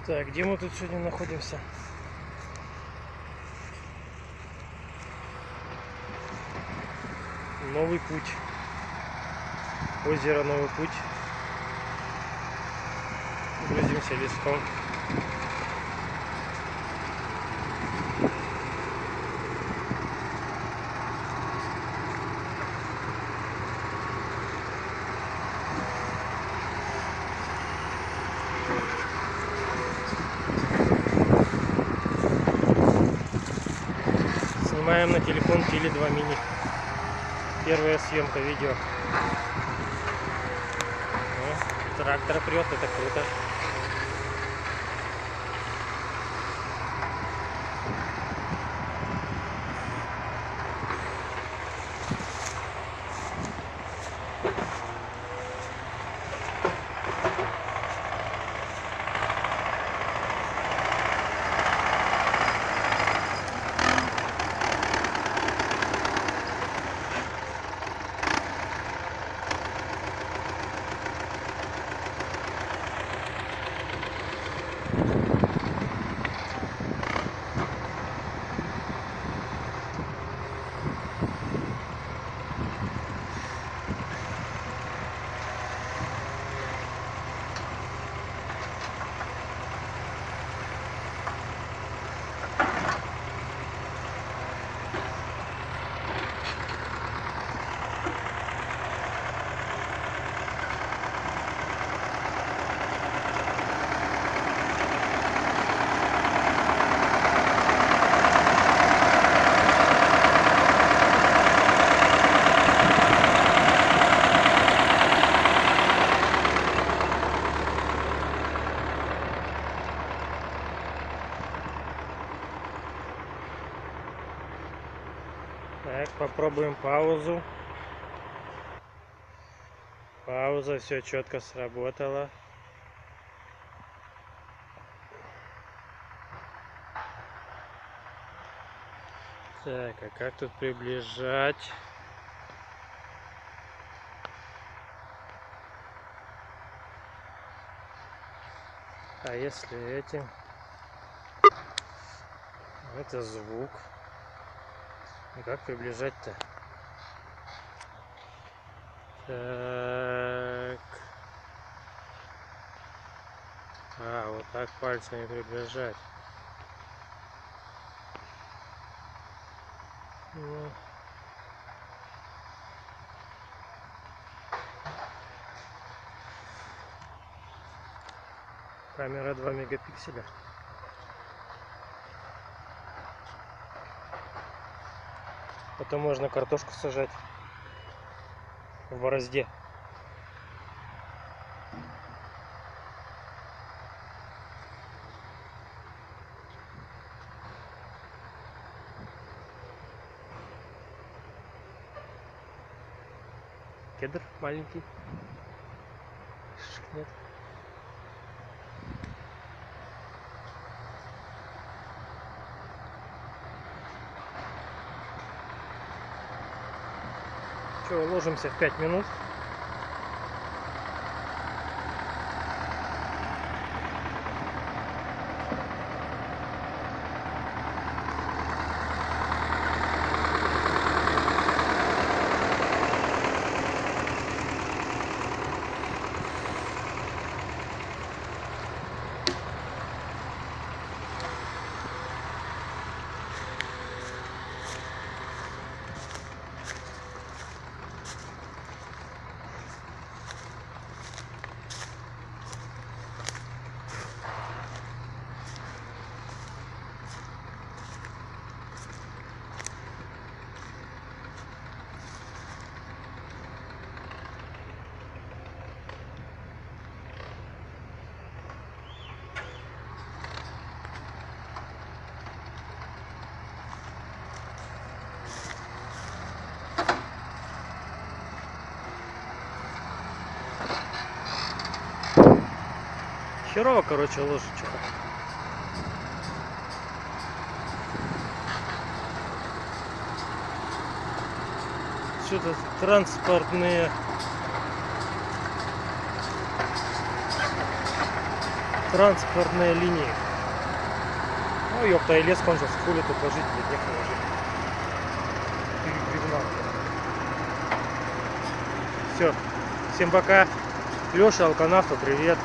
Так, где мы тут сегодня находимся? Новый путь. Озеро Новый путь. Грузимся леском. Снимаем на телефон Теле2 Mini. Первая съемка видео. О, трактор прет, это круто. Так, попробуем паузу. Пауза, все четко сработало. Так, а как тут приближать? А если этим? Это звук. И как приближать-то? Так. А, вот так пальцами приближать. Ну. Камера 2 мегапикселя. Потом можно картошку сажать в борозде. Кедр маленький. Шишек нет. Что, ложимся в 5 минут. Херово, короче, ложечка. Что-то транспортные Транспортная линия. Ну, ёпта, и лес кончился. Хули тут ложить, блядь, некуда ложить. Все. Всем пока. Леша, Алканавту, привет.